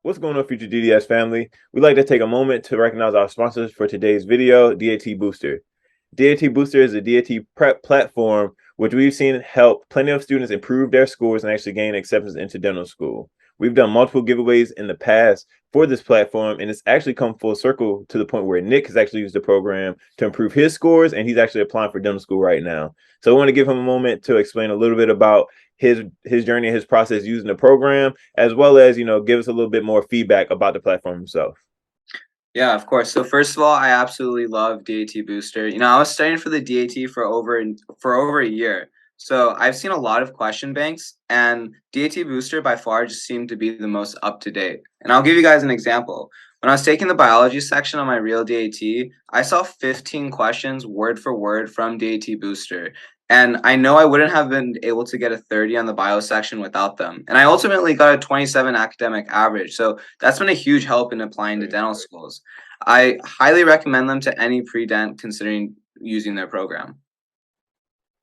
What's going on, FutureDDS family? We'd like to take a moment to recognize our sponsors for today's video, DAT Booster. DAT Booster is a DAT prep platform which we've seen help plenty of students improve their scores and actually gain acceptance into dental school. We've done multiple giveaways in the past for this platform, and it's actually come full circle to the point where Nick has actually used the program to improve his scores, and he's actually applying for dental school right now. So I want to give him a moment to explain a little bit about his journey, his process using the program, as well as, give us a little bit more feedback about the platform himself. Yeah, of course. So first of all, I absolutely love DAT Booster. I was studying for the DAT for over a year. So I've seen a lot of question banks, and DAT Booster by far just seemed to be the most up to date. And I'll give you guys an example. When I was taking the biology section on my real DAT, I saw 15 questions word for word from DAT Booster. And I know I wouldn't have been able to get a 30 on the bio section without them. And I ultimately got a 27 academic average. So that's been a huge help in applying to dental schools. I highly recommend them to any pre-dent considering using their program.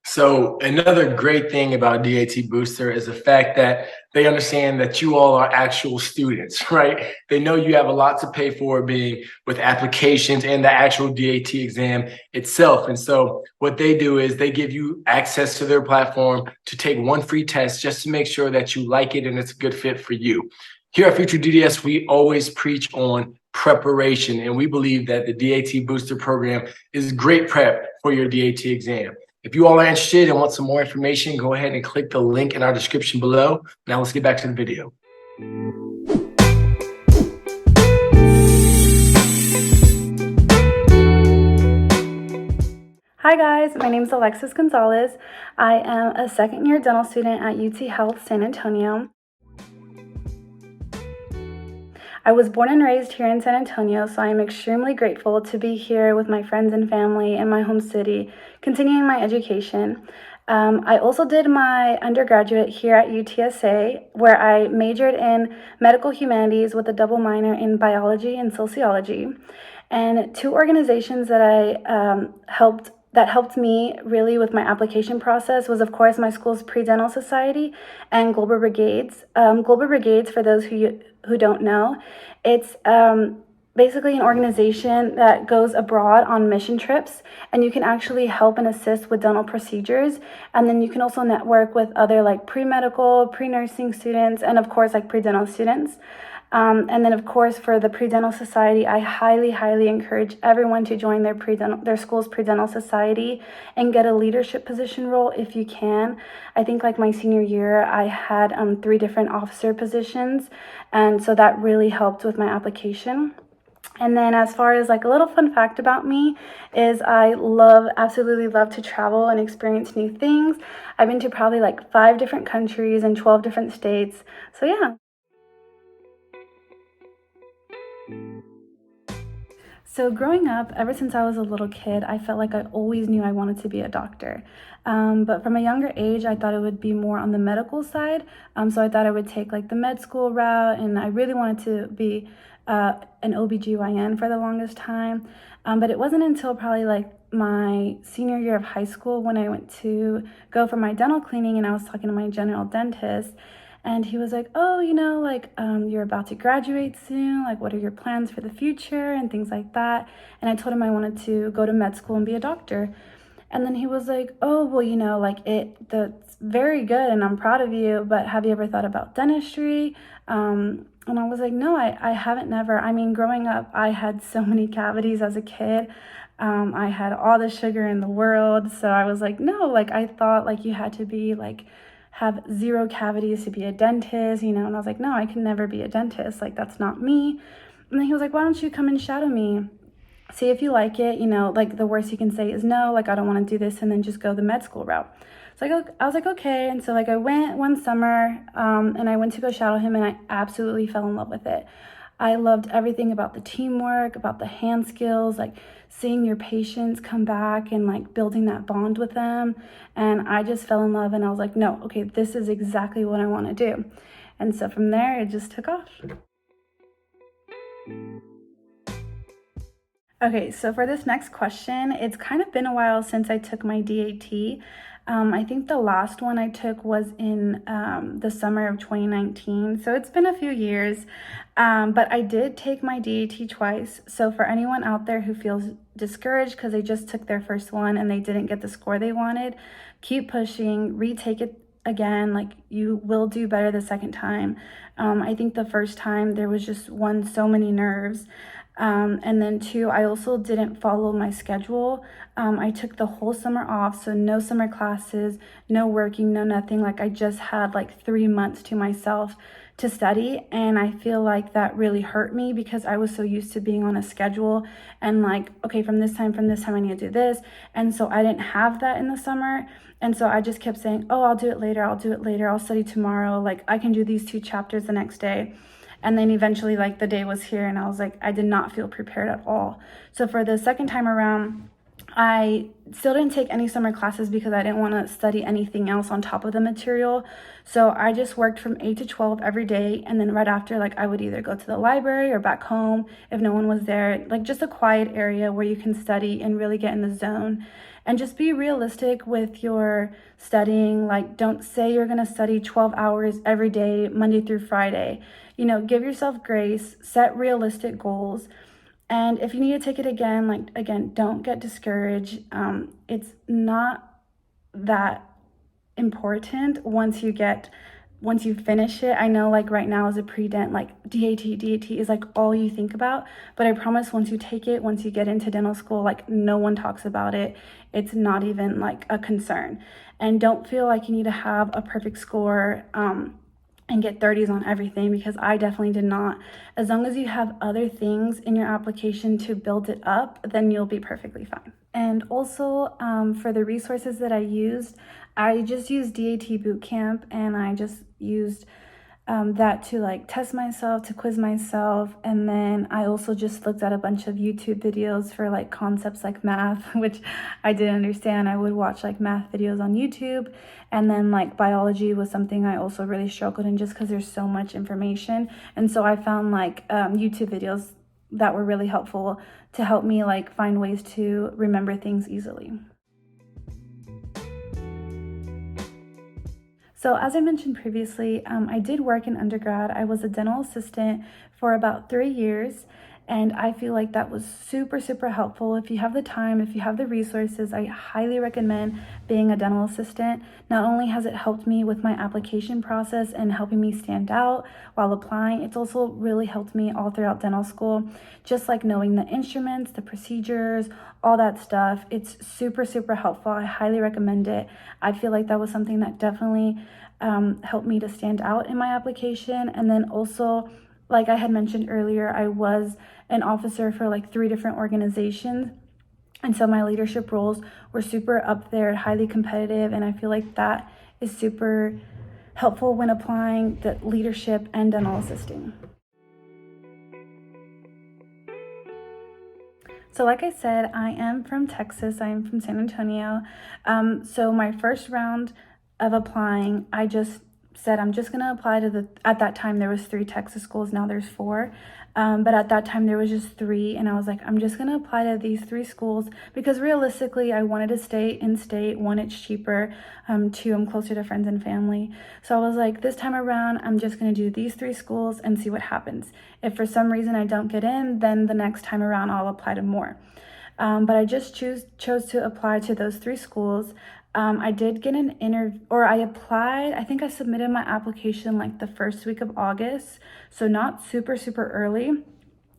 So another great thing about DAT Booster is the fact that they understand that you all are actual students, right? They know you have a lot to pay for, being with applications and the actual DAT exam itself. And so what they do is they give you access to their platform to take one free test just to make sure that you like it and it's a good fit for you. Here at FutureDDS, we always preach on preparation, and we believe that the DAT Booster program is great prep for your DAT exam. If you all are interested and want some more information, go ahead and click the link in our description below. Now let's get back to the video. Hi guys, my name is Alexis Gonzalez. I am a second-year dental student at UT Health San Antonio. I was born and raised here in San Antonio, so I am extremely grateful to be here with my friends and family in my home city, continuing my education. I also did my undergraduate here at UTHSC, where I majored in medical humanities with a double minor in biology and sociology. And two organizations that helped me really with my application process was, of course, my school's pre-dental society and Global Brigades. Global Brigades, for those who don't know, it's basically an organization that goes abroad on mission trips, and you can actually help and assist with dental procedures. And then you can also network with other like pre-medical, pre-nursing students, and of course like pre-dental students. And then, of course, for the Pre-Dental Society, I highly encourage everyone to join their school's Pre-Dental Society and get a leadership position role if you can. I think like my senior year, I had 3 different officer positions, and so that really helped with my application. And then as far as like a little fun fact about me is I absolutely love to travel and experience new things. I've been to probably like 5 different countries and 12 different states. So yeah. So growing up, ever since I was a little kid, I felt like I always knew I wanted to be a doctor. But from a younger age, I thought it would be more on the medical side. So I thought I would take like the med school route, and I really wanted to be an OBGYN for the longest time. But it wasn't until probably like my senior year of high school when I went to go for my dental cleaning, and I was talking to my general dentist. And he was like, oh, you're about to graduate soon. Like, what are your plans for the future and things like that? And I told him I wanted to go to med school and be a doctor. And then he was like, oh, well, that's very good and I'm proud of you, but have you ever thought about dentistry? And I was like, no, I haven't never. I mean, growing up, I had so many cavities as a kid. I had all the sugar in the world. So I was like, no, I thought you had to be have 0 cavities to be a dentist, and I was like, no, I can never be a dentist. That's not me. And then he was like, why don't you come and shadow me? See if you like it, the worst you can say is no, I don't want to do this, and then just go the med school route. So I was like, okay. And so I went one summer and I went to go shadow him, and I absolutely fell in love with it. I loved everything about the teamwork, about the hand skills, seeing your patients come back and building that bond with them. And I just fell in love, and I was like, no, okay, this is exactly what I want to do. And so from there, it just took off. Okay, so for this next question, it's kind of been a while since I took my DAT. I think the last one I took was in the summer of 2019, so it's been a few years. But I did take my DAT twice. So for anyone out there who feels discouraged because they just took their first one and they didn't get the score they wanted, keep pushing, retake it again. Like, you will do better the second time. I think the first time there was just one, so many nerves. And then two, I also didn't follow my schedule. I took the whole summer off, so no summer classes, no working, no nothing. Like, I just had like 3 months to myself to study, and I feel like that really hurt me because I was so used to being on a schedule and like, okay, from this time I need to do this. And so I didn't have that in the summer. And so I just kept saying, oh, I'll do it later, I'll study tomorrow, like I can do these 2 chapters the next day. And then eventually, like, the day was here and I was like, I did not feel prepared at all. So for the second time around, I still didn't take any summer classes because I didn't want to study anything else on top of the material. So I just worked from 8 to 12 every day. And then right after, like, I would either go to the library or back home if no one was there, like just a quiet area where you can study and really get in the zone. And just be realistic with your studying. Like, don't say you're going to study 12 hours every day, Monday through Friday. You know, give yourself grace, set realistic goals. And if you need to take it again, like, again, don't get discouraged. It's not that important once you finish it. I know, like, right now as a pre-dent, like DAT is like all you think about, but I promise once you take it, once you get into dental school, like, no one talks about it. It's not even like a concern. And don't feel like you need to have a perfect score and get 30s on everything, because I definitely did not. As long as you have other things in your application to build it up, then you'll be perfectly fine. And also, for the resources that I just used DAT Bootcamp, and I just used that to like test myself, to quiz myself. And then I also just looked at a bunch of YouTube videos for like concepts like math, which I didn't understand. I would watch like math videos on YouTube. And then like biology was something I also really struggled in, just because there's so much information. And so I found like YouTube videos that were really helpful to help me like find ways to remember things easily. So as I mentioned previously, I did work in undergrad. I was a dental assistant for about 3 years, and I feel like that was super, super helpful. If you have the time, if you have the resources, I highly recommend being a dental assistant. Not only has it helped me with my application process and helping me stand out while applying, it's also really helped me all throughout dental school. Just like knowing the instruments, the procedures, all that stuff. It's super, super helpful. I highly recommend it. I feel like that was something that definitely helped me to stand out in my application. And then also, like I had mentioned earlier, I was an officer for like 3 different organizations. And so my leadership roles were super up there, highly competitive. And I feel like that is super helpful when applying the leadership and dental assisting. So like I said, I am from Texas. I am from San Antonio. So my first round of applying, I just said I'm just gonna apply to at that time there was 3 Texas schools, now there's 4. But at that time there was just 3, and I was like, I'm just gonna apply to these 3 schools because realistically I wanted to stay in state. 1, it's cheaper, 2, I'm closer to friends and family. So I was like, this time around I'm just gonna do these 3 schools and see what happens. If for some reason I don't get in, then the next time around I'll apply to more. But I just chose to apply to those 3 schools. I did get an interview, or I applied, I think I submitted my application like the first week of August, so not super, super early,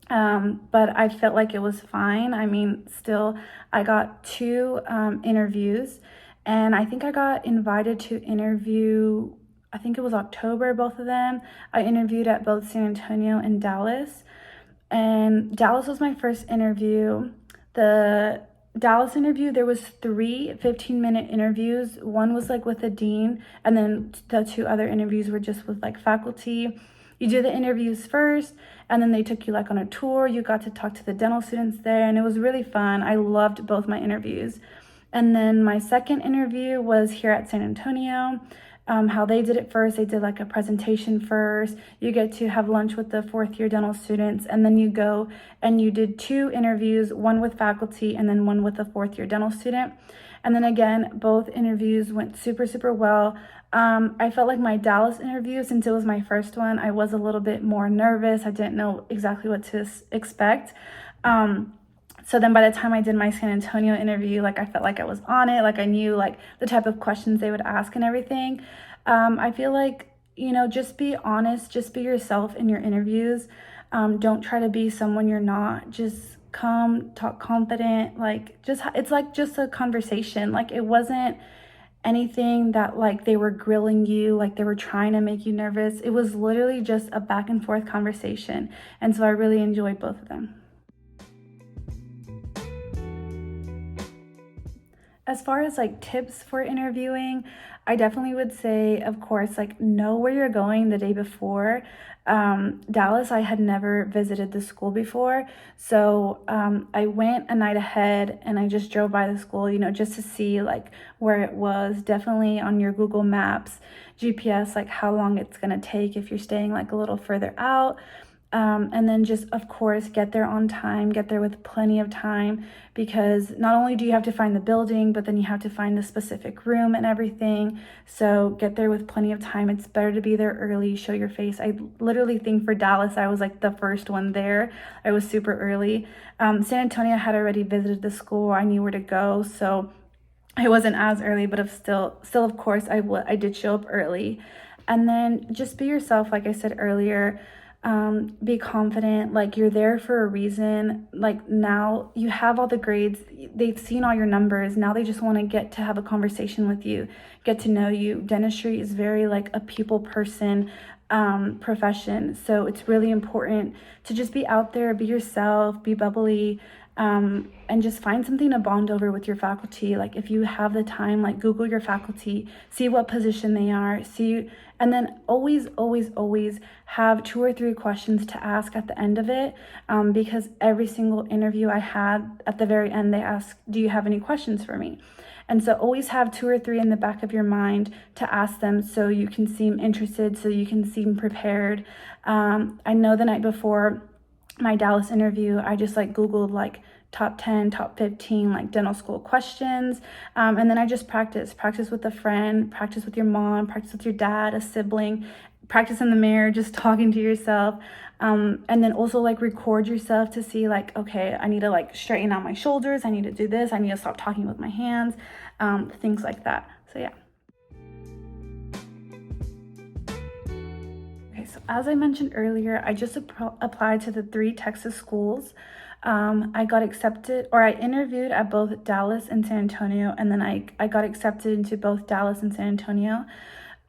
but I felt like it was fine. I mean, still, I got 2 interviews, and I think I got invited to interview, I think it was October, both of them. I interviewed at both San Antonio and Dallas, and Dallas was my first interview. The Dallas interview, there was 3 15-minute interviews. One was like with the dean, and then the 2 other interviews were just with like faculty. You do the interviews first, and then they took you like on a tour. You got to talk to the dental students there, and it was really fun. I loved both my interviews. And then my second interview was here at San Antonio. how they did it first. They did like a presentation first. You get to have lunch with the fourth year dental students, and then you go and you did 2 interviews, one with faculty and then one with a fourth year dental student. And then again, both interviews went super well. I felt like my Dallas interview, since it was my first one, I was a little bit more nervous. I didn't know exactly what to expect. So then by the time I did my San Antonio interview, like I felt like I was on it, like I knew like the type of questions they would ask and everything. I feel like, just be honest, just be yourself in your interviews. Don't try to be someone you're not. Just come, talk confident, it's like just a conversation. Like it wasn't anything that like they were grilling you, like they were trying to make you nervous. It was literally just a back and forth conversation. And so I really enjoyed both of them. As far as like tips for interviewing, I definitely would say, of course, like know where you're going the day before. Dallas, I had never visited the school before. So I went a night ahead and I just drove by the school, just to see like where it was. Definitely on your Google Maps, GPS, like how long it's gonna take if you're staying like a little further out. And then just, of course, get there on time, get there with plenty of time, because not only do you have to find the building, but then you have to find the specific room and everything. So get there with plenty of time. It's better to be there early, show your face. I literally think for Dallas, I was like the first one there. I was super early. San Antonio had already visited the school. I knew where to go. So I wasn't as early, but still, of course, I did show up early. And then just be yourself, like I said earlier. Be confident, like you're there for a reason. Like now you have all the grades, they've seen all your numbers. Now they just want to get to have a conversation with you, get to know you. Dentistry is very like a people person profession. So it's really important to just be out there, be yourself, be bubbly, and just find something to bond over with your faculty. Like if you have the time, like Google your faculty, see what position they are, and then always have 2 or 3 questions to ask at the end of it, because every single interview I had, at the very end, they ask, do you have any questions for me? And so always have 2 or 3 in the back of your mind to ask them, so you can seem interested, so you can seem prepared. I know the night before my Dallas interview, I just like Googled like top 10, top 15 like dental school questions, and then I just practice with a friend, practice with your mom, practice with your dad, a sibling, practice in the mirror, just talking to yourself, and then also like record yourself to see like, okay, I need to like straighten out my shoulders, I need to do this, I need to stop talking with my hands, things like that. So yeah. So as I mentioned earlier, I just applied to the 3 Texas schools. I got accepted, or I interviewed at both Dallas and San Antonio, and then I got accepted into both Dallas and San Antonio.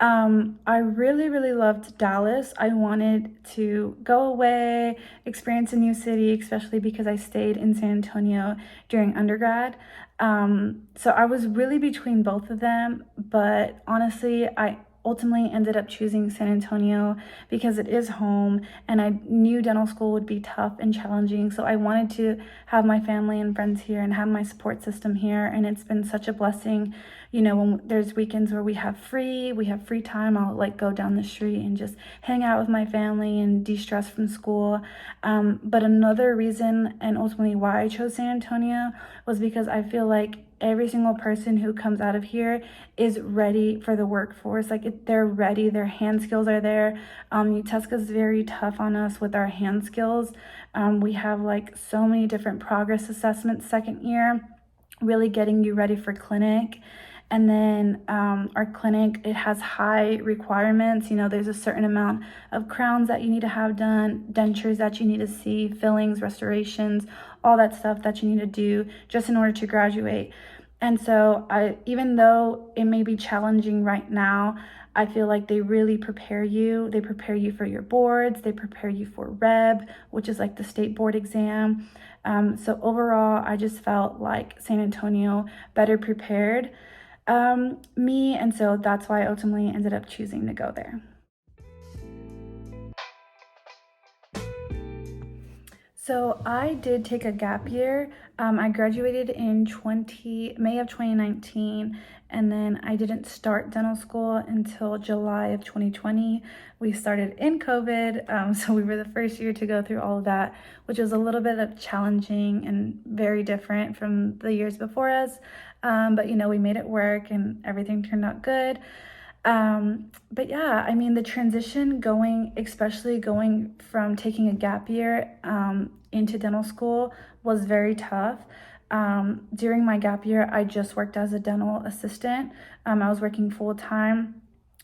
I really loved Dallas. I wanted to go away, experience a new city, especially because I stayed in San Antonio during undergrad. So I was really between both of them, but honestly, I ultimately ended up choosing San Antonio because it is home, and I knew dental school would be tough and challenging. So I wanted to have my family and friends here and have my support system here. And it's been such a blessing, when there's weekends where we have free time, I'll like go down the street and just hang out with my family and de-stress from school. But another reason, and ultimately why I chose San Antonio, was because I feel like every single person who comes out of here is ready for the workforce. Like they're ready, their hand skills are there. UTHSC is very tough on us with our hand skills. We have like so many different progress assessments second year, really getting you ready for clinic. And then our clinic, it has high requirements. There's a certain amount of crowns that you need to have done, dentures that you need to see, fillings, restorations, all that stuff that you need to do just in order to graduate. And so even though it may be challenging right now, I feel like they really prepare you. They prepare you for your boards. They prepare you for REB, which is like the state board exam. So overall, I just felt like San Antonio better prepared me. And so that's why I ultimately ended up choosing to go there. So I did take a gap year. I graduated in May of 2019, and then I didn't start dental school until July of 2020. We started in COVID, so we were the first year to go through all of that, which was a little bit of challenging and very different from the years before us. But we made it work and everything turned out good. But yeah, I mean, the transition especially going from taking a gap year into dental school was very tough. During my gap year, I just worked as a dental assistant. I was working full time,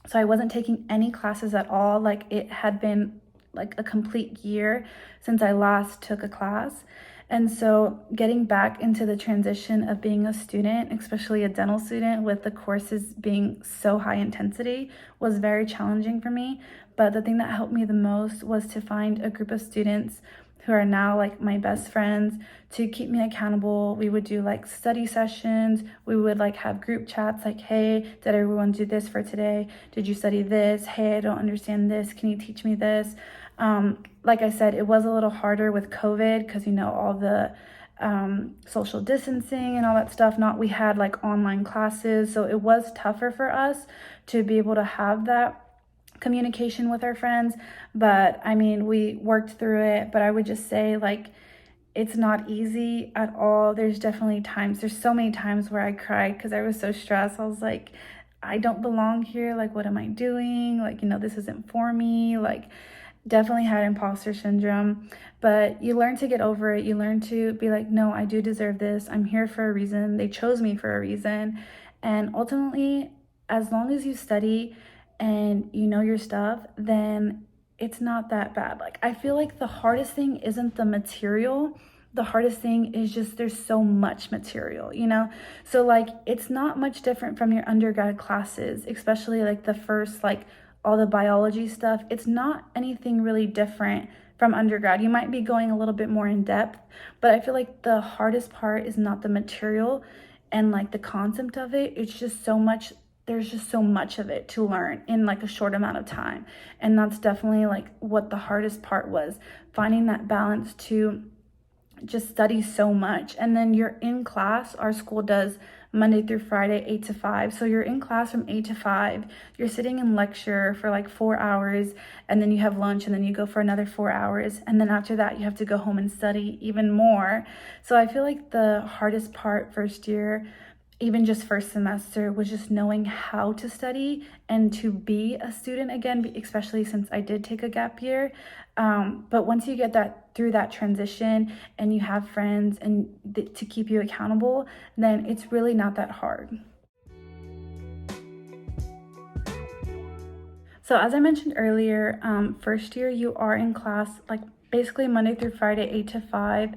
so I wasn't taking any classes at all. Like, it had been like a complete year since I last took a class. And so getting back into the transition of being a student, especially a dental student with the courses being so high intensity, was very challenging for me. But the thing that helped me the most was to find a group of students who are now like my best friends to keep me accountable. We would do like study sessions. We would like have group chats like, hey, did everyone do this for today? Did you study this? Hey, I don't understand this. Can you teach me this? Like I said, it was a little harder with COVID because, all the social distancing and all that stuff. We had like online classes. So it was tougher for us to be able to have that communication with our friends. But I mean, we worked through it. But I would just say, like, it's not easy at all. There's so many times where I cried because I was so stressed. I was like, I don't belong here. Like, what am I doing? Like, this isn't for me. Like, definitely had imposter syndrome, but you learn to get over it. You learn to be like, no, I do deserve this. I'm here for a reason. They chose me for a reason. And ultimately, as long as you study and you know your stuff, then it's not that bad. Like, I feel like the hardest thing isn't the material. The hardest thing is just there's so much material, So like, it's not much different from your undergrad classes, especially like the first, like, all the biology stuff. It's not anything really different from undergrad. You might be going a little bit more in depth, but I feel like the hardest part is not the material and like the concept of it. It's just so much, there's just so much of it to learn in like a short amount of time. And that's definitely like what the hardest part was, finding that balance to just study so much. And then you're in class. Our school does Monday through Friday, 8 to 5. So you're in class from 8 to 5. You're sitting in lecture for like 4 hours, and then you have lunch, and then you go for another 4 hours. And then after that, you have to go home and study even more. So I feel like the hardest part first year, even just first semester, was just knowing how to study and to be a student again, especially since I did take a gap year. But once you get through that transition and you have friends and to keep you accountable, then it's really not that hard. So as I mentioned earlier, first year you are in class like basically Monday through Friday, 8 to 5.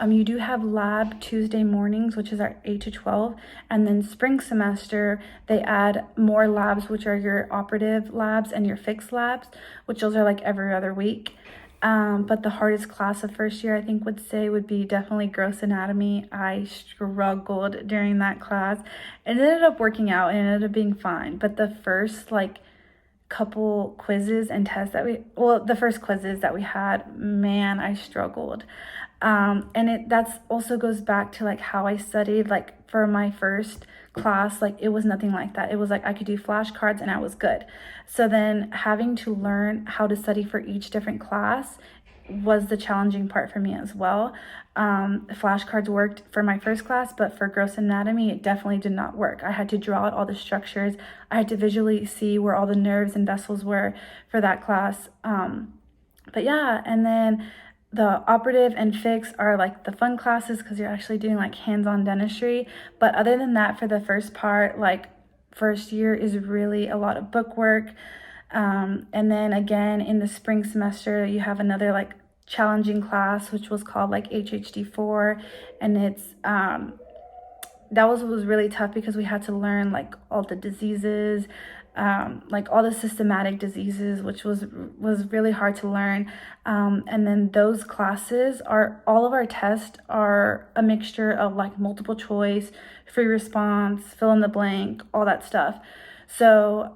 You do have lab Tuesday mornings, which is at 8 to 12. And then spring semester, they add more labs, which are your operative labs and your fixed labs, which those are like every other week. But the hardest class of first year, I think would be definitely gross anatomy. I struggled during that class. It ended up working out and it ended up being fine. But the first like couple quizzes and tests the first quizzes that we had, man, I struggled. And that's also goes back to like how I studied. Like for my first class, like it was nothing like that. It was like I could do flashcards and I was good. So then having to learn how to study for each different class was the challenging part for me as well. Flashcards worked for my first class, but for gross anatomy, it definitely did not work. I had to draw out all the structures. I had to visually see where all the nerves and vessels were for that class. But yeah, and then the operative and fixed are like the fun classes because you're actually doing like hands-on dentistry. But other than that, for the first part, like first year is really a lot of book work. And then again, in the spring semester, you have another like challenging class, which was called like HHD4. And it's, that was really tough because we had to learn like all the diseases, like all the systematic diseases, which was really hard to learn. And then those classes all of our tests are a mixture of like multiple choice, free response, fill in the blank, all that stuff. So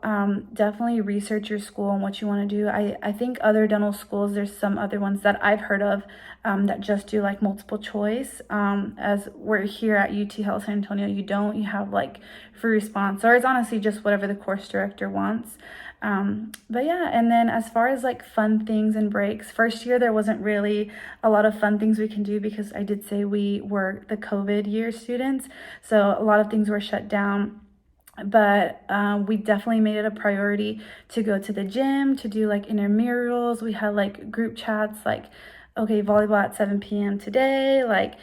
definitely research your school and what you want to do. I think other dental schools, there's some other ones that I've heard of that just do like multiple choice. As we're here at UT Health San Antonio, you have like free response, or it's honestly just whatever the course director wants. But yeah, and then as far as like fun things and breaks, first year there wasn't really a lot of fun things we can do because I did say we were the COVID year students, so a lot of things were shut down. But we definitely made it a priority to go to the gym, to do like intramurals. We had like group chats like, okay, volleyball at 7 p.m. today, like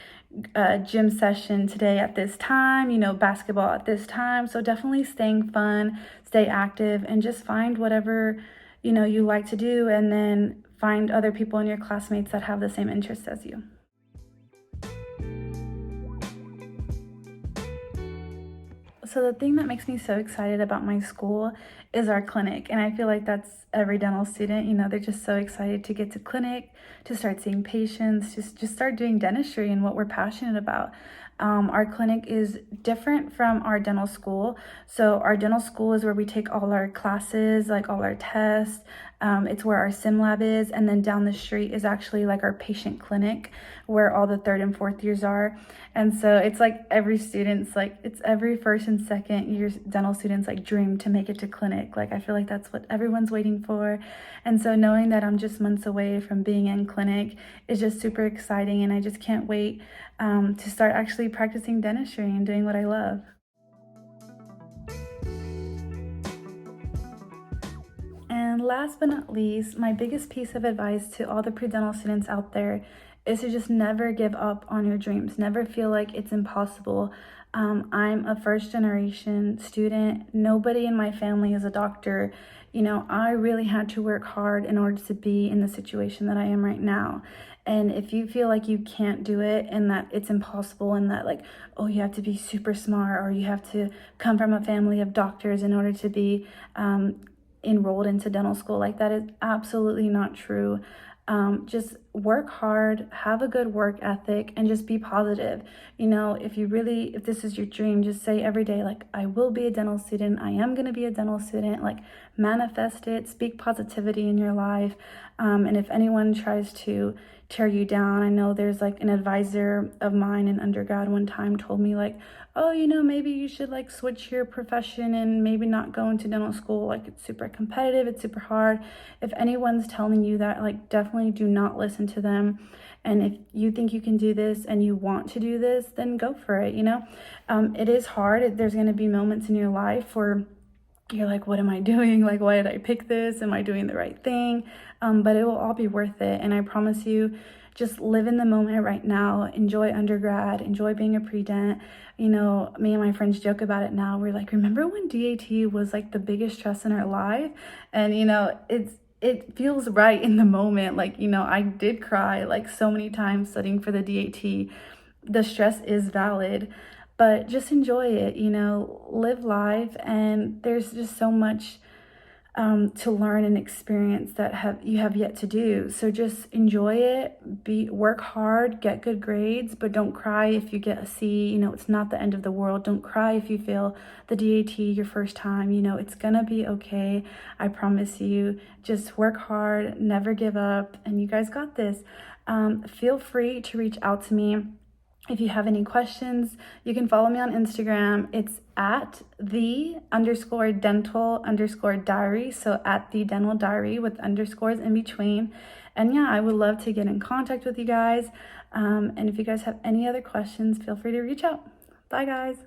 gym session today at this time, basketball at this time. So definitely staying fun, stay active, and just find whatever, you like to do, and then find other people in your classmates that have the same interests as you. So the thing that makes me so excited about my school is our clinic. And I feel like that's every dental student, they're just so excited to get to clinic, to start seeing patients, just start doing dentistry and what we're passionate about. Our clinic is different from our dental school. So our dental school is where we take all our classes, like all our tests. It's where our sim lab is. And then down the street is actually like our patient clinic where all the 3rd and 4th years are. And so it's like it's every 1st and 2nd year dental students like dream to make it to clinic. Like I feel like that's what everyone's waiting for. And so knowing that I'm just months away from being in clinic is just super exciting. And I just can't wait to start actually practicing dentistry and doing what I love. And last but not least, my biggest piece of advice to all the pre-dental students out there is to just never give up on your dreams. Never feel like it's impossible. I'm a 1st generation student. Nobody in my family is a doctor. I really had to work hard in order to be in the situation that I am right now. And if you feel like you can't do it and that it's impossible and that like, oh, you have to be super smart or you have to come from a family of doctors in order to be enrolled into dental school, like that is absolutely not true. Just work hard, have a good work ethic, and just be positive. If this is your dream, just say every day, like, I will be a dental student. I am going to be a dental student. Like, manifest it, speak positivity in your life. And if anyone tries to tear you down, I know there's like an advisor of mine in undergrad one time told me like, oh, maybe you should like switch your profession and maybe not go into dental school. Like it's super competitive, it's super hard. If anyone's telling you that, like definitely do not listen to them. And if you think you can do this and you want to do this, then go for it, It is hard. There's going to be moments in your life where you're like, what am I doing? Like, why did I pick this? Am I doing the right thing? But it will all be worth it. And I promise you, just live in the moment right now. Enjoy undergrad. Enjoy being a pre-dent. Me and my friends joke about it now. We're like, remember when DAT was like the biggest stress in our life? And, it feels right in the moment. Like, I did cry like so many times studying for the DAT. The stress is valid. But just enjoy it, live life, and there's just so much to learn and experience that you have yet to do. So just enjoy it, work hard, get good grades, but don't cry if you get a C. It's not the end of the world. Don't cry if you fail the DAT your first time. It's gonna be okay. I promise you. Just work hard, never give up, and you guys got this. Feel free to reach out to me. If you have any questions, you can follow me on Instagram. It's at @the_dental_diary. So at the dental diary with underscores in between. And yeah, I would love to get in contact with you guys. And if you guys have any other questions, feel free to reach out. Bye guys.